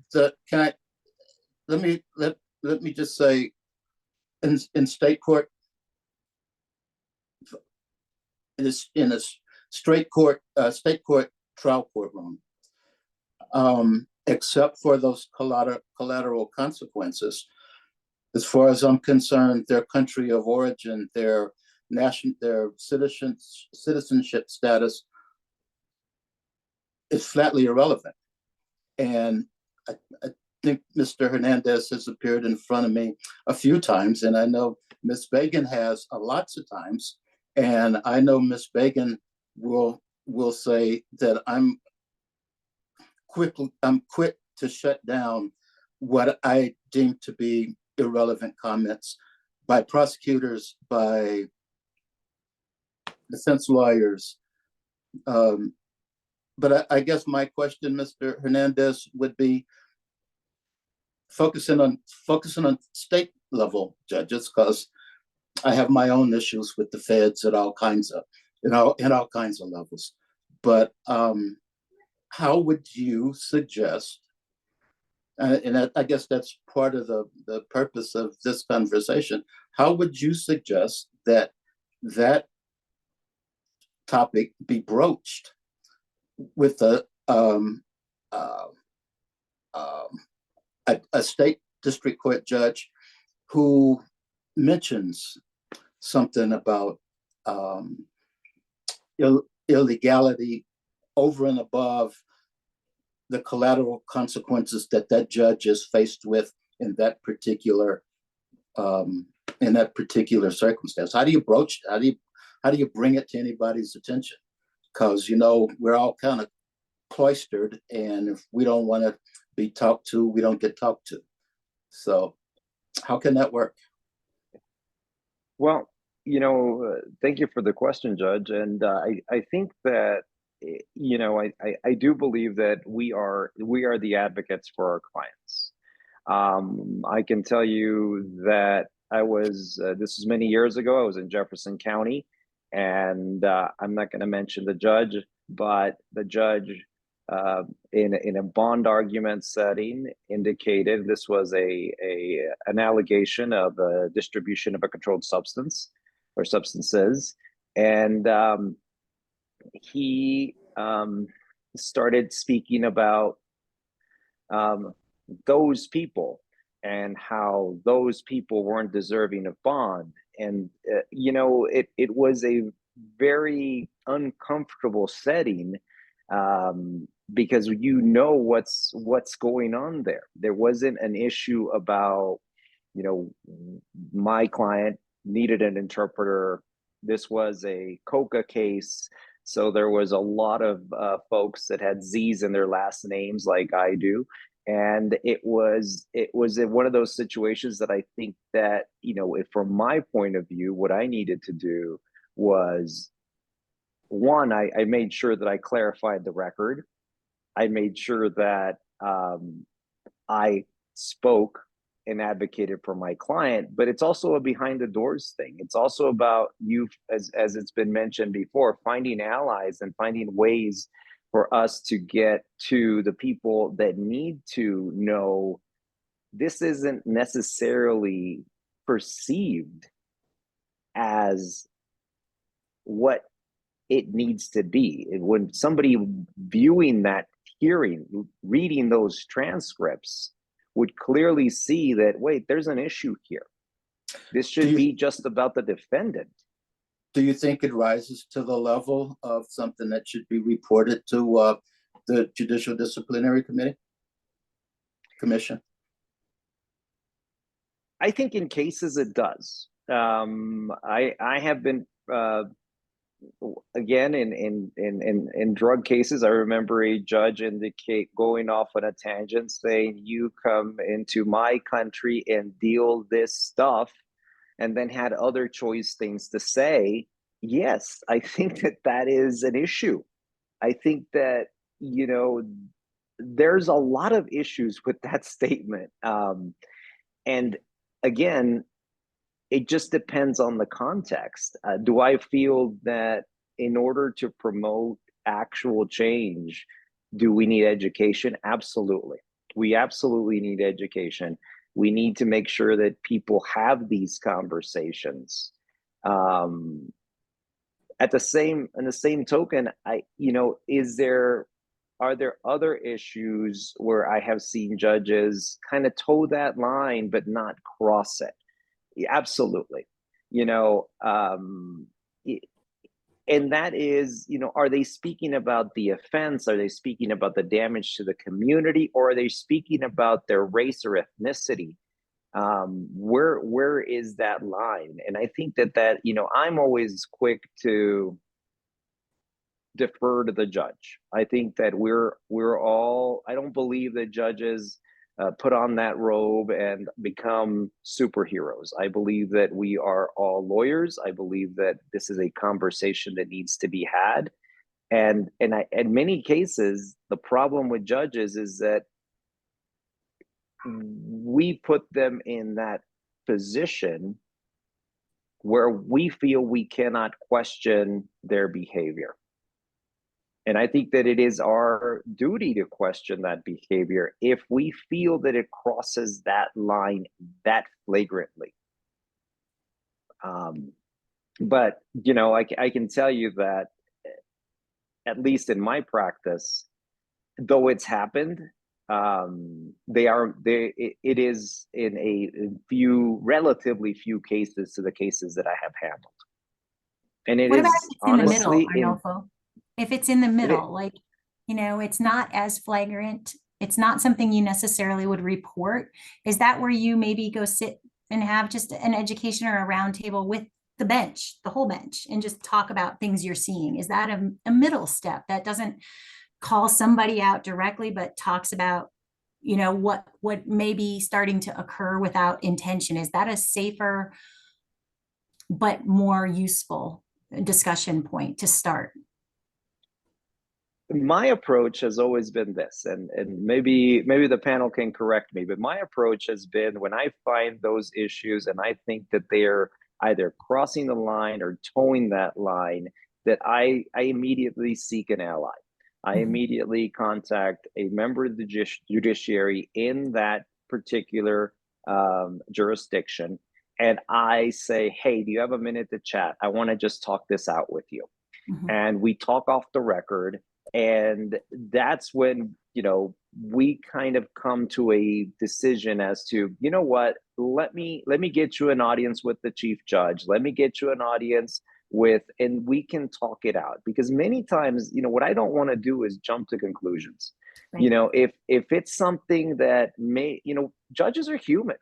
let me just say, in state court, in a state court trial courtroom, except for those collateral consequences, as far as I'm concerned, their country of origin, their citizenship status is flatly irrelevant. And I think Mr. Hernandez has appeared in front of me a few times, and I know Ms. Beggan has lots of times. And I know Ms. Beggan will say that I'm quick to shut down what I deem to be irrelevant comments by prosecutors, by defense lawyers. But I guess my question, Mr. Hernandez, would be focusing on state level judges, because I have my own issues with the feds at all kinds of levels. But how would you suggest, and I guess that's part of the purpose of this conversation, how would you suggest that topic be broached with a state district court judge who mentions something about illegality over and above the collateral consequences that judge is faced with in that particular circumstance? How do you broach? How do you bring it to anybody's attention? Because we're all kind of cloistered, and if we don't want to be talked to, we don't get talked to. So how can that work? Well, thank you for the question, Judge. And I think that, I do believe that we are the advocates for our clients. I can tell you that this was many years ago, I was in Jefferson County, and I'm not going to mention the judge, but the judge in a bond argument setting indicated this was an allegation of a distribution of a controlled substance or substances, and he started speaking about those people and how those people weren't deserving of bond. And it was a very uncomfortable setting, because what's going on there. There wasn't an issue about my client needed an interpreter. This was a COCA case, so there was a lot of folks that had Z's in their last names, like I do. And it was one of those situations that I think that, from my point of view, what I needed to do was, one, I made sure that I clarified the record. I made sure that I spoke and advocated for my client, but it's also a behind the doors thing. It's also about you, as it's been mentioned before, finding allies and finding ways for us to get to the people that need to know this isn't necessarily perceived as what it needs to be. And when somebody viewing that hearing, reading those transcripts, would clearly see that, wait, there's an issue here. This should be just about the defendant. Do you think it rises to the level of something that should be reported to the Judicial Disciplinary Commission? I think in cases it does. I have been again in drug cases. I remember a judge going off on a tangent saying, "You come into my country and deal this stuff," and then had other choice things to say. Yes, I think that is an issue. I think that, you know, there's a lot of issues with that statement. And again, it just depends on the context. Do I feel that in order to promote actual change, do we need education? Absolutely. We absolutely need education. We need to make sure that people have these conversations. In the same token, are there other issues where I have seen judges kind of toe that line but not cross it? Yeah, absolutely. And that is, are they speaking about the offense? Are they speaking about the damage to the community? Or are they speaking about their race or ethnicity? Where is that line? And I think that I'm always quick to defer to the judge. I think that I don't believe that judges put on that robe and become superheroes. I believe that we are all lawyers. I believe that this is a conversation that needs to be had. And in many cases, the problem with judges is that we put them in that position where we feel we cannot question their behavior. And I think that it is our duty to question that behavior if we feel that it crosses that line that flagrantly. But, I can tell you that, at least in my practice, though it's happened, it is in a relatively few cases to the cases that I have handled. And it What is about if it's in the middle, honestly Arnulfo? If it's in the middle, it's not as flagrant, it's not something you necessarily would report. Is that where you maybe go sit and have just an education or a roundtable with the whole bench, and just talk about things you're seeing? Is that a middle step that doesn't call somebody out directly, but talks about, what may be starting to occur without intention? Is that a safer but more useful discussion point to start? My approach has always been this, and maybe the panel can correct me, but my approach has been, when I find those issues and I think that they're either crossing the line or towing that line, that I immediately seek an ally. I immediately contact a member of the judiciary in that particular jurisdiction, and I say, "Hey, do you have a minute to chat? I want to just talk this out with you." And we talk off the record. And that's when, we kind of come to a decision as to, what, let me get you an audience with the chief judge. Let me get you an audience and we can talk it out. Because many times, what I don't want to do is jump to conclusions. Right. If it's something that judges are human.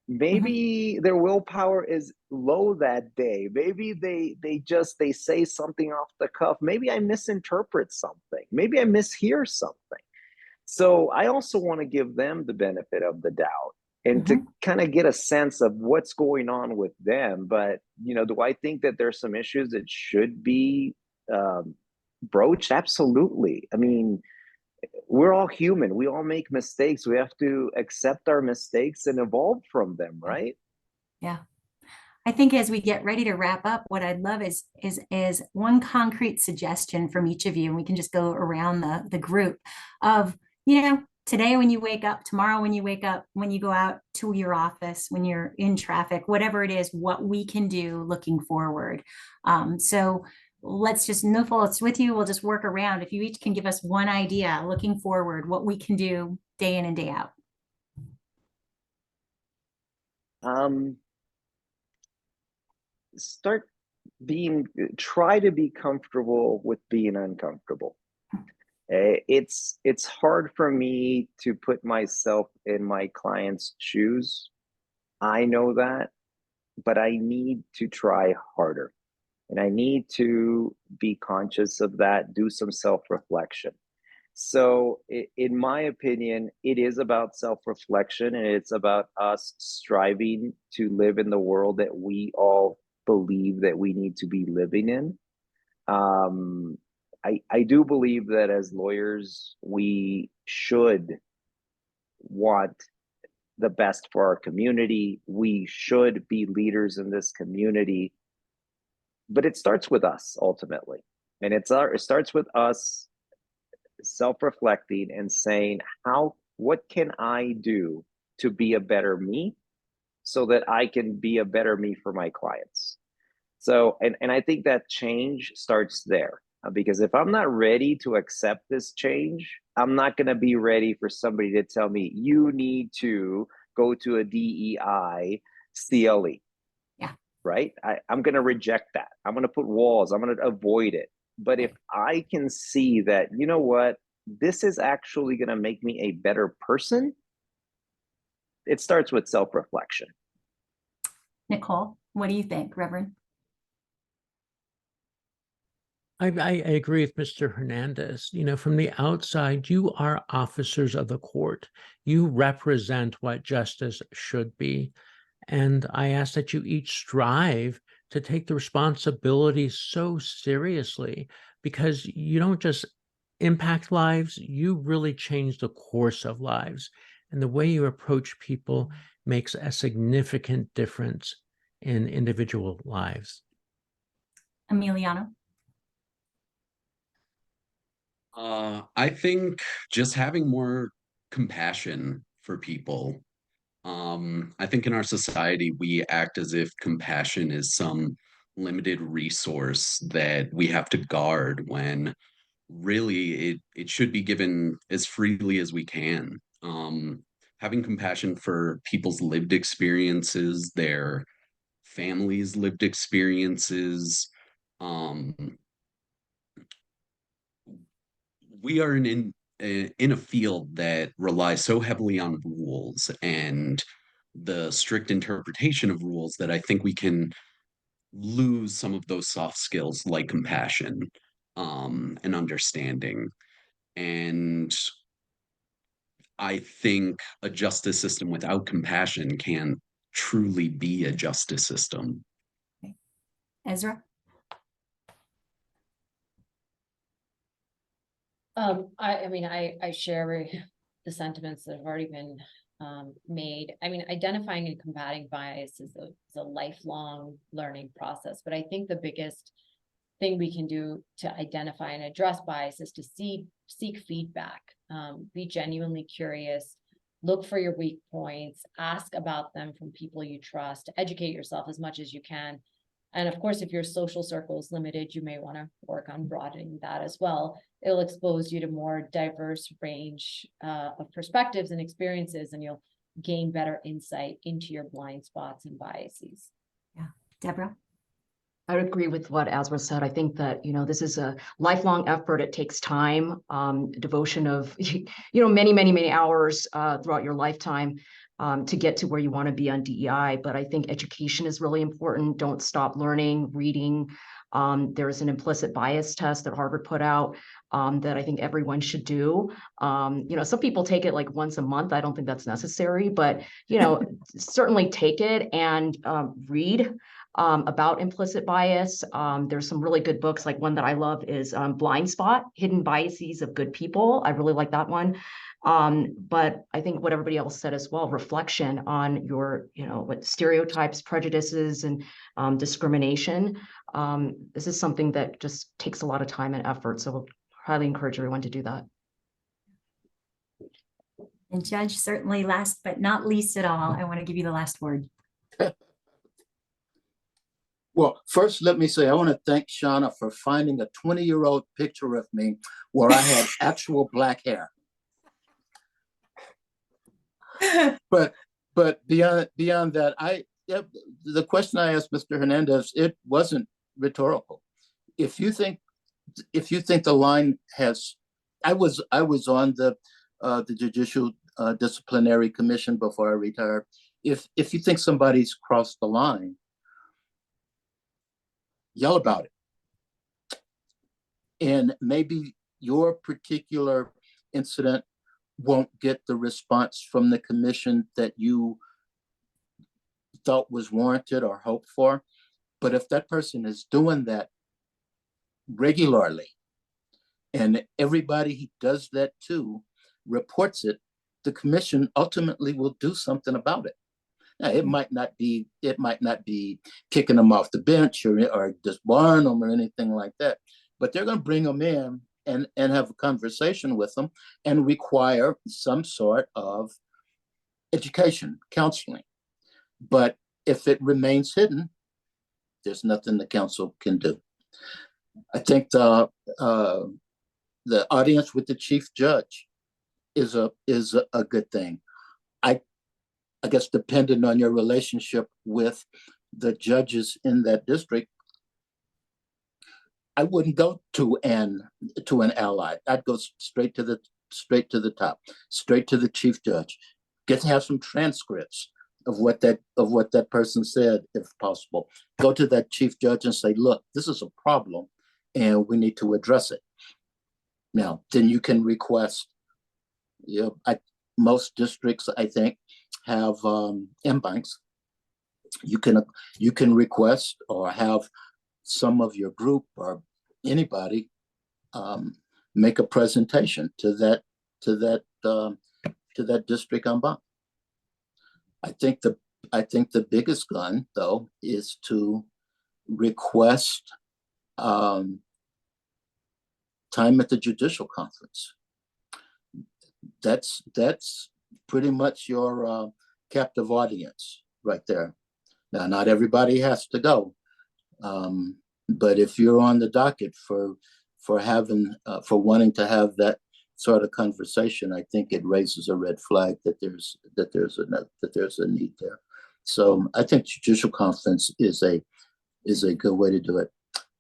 Maybe their willpower is low that day. Maybe they say something off the cuff. Maybe I misinterpret something. Maybe I mishear something. So I also want to give them the benefit of the doubt and to kind of get a sense of what's going on with them. But, do I think that there's some issues that should be broached? Absolutely. I mean, we're all human. We all make mistakes. We have to accept our mistakes and evolve from them, right? Yeah. I think as we get ready to wrap up, what I'd love is one concrete suggestion from each of you, and we can just go around the group of, today when you wake up, tomorrow when you wake up, when you go out to your office, when you're in traffic, whatever it is, what we can do looking forward. So let's just, Nicole, it's with you. We'll just work around. If you each can give us one idea looking forward, what we can do day in and day out. Try to be comfortable with being uncomfortable. It's hard for me to put myself in my client's shoes. I know that, but I need to try harder, and I need to be conscious of that, do some self-reflection. So in my opinion, it is about self-reflection, and it's about us striving to live in the world that we all believe that we need to be living in. I do believe that as lawyers, we should want the best for our community. We should be leaders in this community, but it starts with us ultimately. And it starts with us self-reflecting and saying, what can I do to be a better me so that I can be a better me for my clients? So, and I think that change starts there, because if I'm not ready to accept this change, I'm not going to be ready for somebody to tell me, you need to go to a DEI CLE. Yeah. Right? I'm going to reject that. I'm going to put walls. I'm going to avoid it. But if I can see that, you know what, this is actually going to make me a better person, it starts with self-reflection. Nicole, what do you think, Reverend? I agree with Mr. Hernandez. From the outside, you are officers of the court. You represent what justice should be. And I ask that you each strive to take the responsibility so seriously, because you don't just impact lives, you really change the course of lives. And the way you approach people makes a significant difference in individual lives. Emiliano? I think just having more compassion for people. I think in our society, we act as if compassion is some limited resource that we have to guard, when really it should be given as freely as we can. Having compassion for people's lived experiences, their families' lived experiences. We are in a field that relies so heavily on rules and the strict interpretation of rules that I think we can lose some of those soft skills like compassion, and understanding. And I think a justice system without compassion can't truly be a justice system. Azra? I share the sentiments that have already been made. Identifying and combating bias is a lifelong learning process, but I think the biggest thing we can do to identify and address bias is to seek feedback, be genuinely curious, look for your weak points, ask about them from people you trust, educate yourself as much as you can. And of course, if your social circle is limited, you may want to work on broadening that as well. It'll expose you to more diverse range of perspectives and experiences, and you'll gain better insight into your blind spots and biases. Yeah. Deborah? I would agree with what Azra said. I think that, this is a lifelong effort. It takes time, devotion of, many, many, many hours throughout your lifetime to get to where you want to be on DEI. But I think education is really important. Don't stop learning, reading. There's an implicit bias test that Harvard put out that I think everyone should do. Some people take it like once a month. I don't think that's necessary, but, certainly take it and read about implicit bias. There's some really good books, like one that I love is Blind Spot, Hidden Biases of Good People. I really like that one. But I think what everybody else said as well, reflection on your, what stereotypes, prejudices, and discrimination. This is something that just takes a lot of time and effort. So we'll highly encourage everyone to do that. And Judge, certainly last but not least at all, I want to give you the last word. Well, first, let me say, I want to thank Shana for finding a 20-year-old picture of me where I had actual black hair. But beyond that, the question I asked Mr. Hernandez, it wasn't rhetorical. If you think the line has, I was on the Judicial Disciplinary Commission before I retired. If you think somebody's crossed the line, yell about it. And maybe your particular incident won't get the response from the commission that you thought was warranted or hoped for. But if that person is doing that regularly, and everybody he does that to reports it, the commission ultimately will do something about it. Now, it might not be kicking them off the bench or disbarring them or anything like that, but they're going to bring them in and have a conversation with them and require some sort of education, counseling. But if it remains hidden, there's nothing the council can do. I think the audience with the chief judge is a good thing. I guess depending on your relationship with the judges in that district, I wouldn't go to an ally. I'd go straight to the top, straight to the chief judge. Get to have some transcripts of what that person said, if possible. Go to that chief judge and say, look, this is a problem and we need to address it. Now, then you can request, most districts, I think, have M-banks. You can request or have some of your group or anybody make a presentation to that district en banc. I think the biggest gun, though, is to request time at the judicial conference. That's pretty much your captive audience right there. Now, not everybody has to go, but if you're on the docket for wanting to have that sort of conversation, I think it raises a red flag that there's a need there. So I think judicial conference is a good way to do it.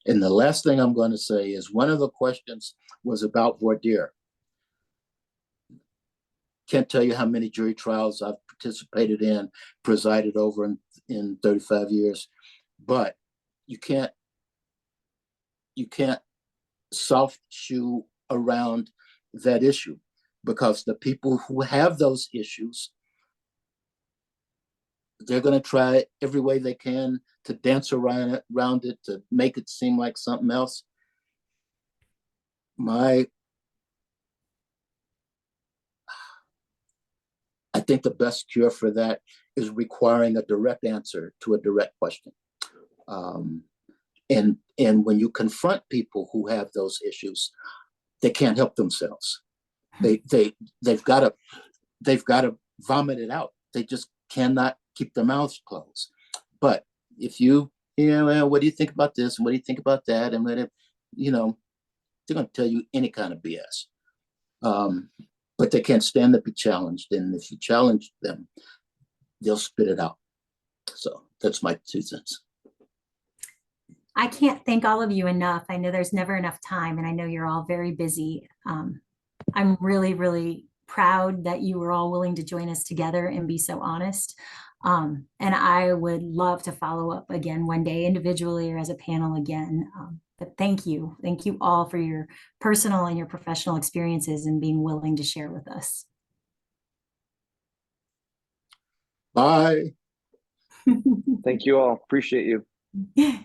And the last thing I'm going to say is one of the questions was about voir dire. Can't tell you how many jury trials I've participated in, presided over in 35 years, but you can't soft shoe around that issue, because the people who have those issues, they're going to try every way they can to dance around it, to make it seem like something else. I think the best cure for that is requiring a direct answer to a direct question. And when you confront people who have those issues, they can't help themselves. They've got to vomit it out. They just cannot keep their mouths closed. But if what do you think about this? And what do you think about that? And they're going to tell you any kind of BS. But they can't stand to be challenged. And if you challenge them, they'll spit it out. So that's my 2 cents. I can't thank all of you enough. I know there's never enough time, and I know you're all very busy. I'm really, really proud that you were all willing to join us together and be so honest. And I would love to follow up again one day, individually or as a panel again. But thank you. Thank you all for your personal and your professional experiences and being willing to share with us. Bye. Thank you all. Appreciate you.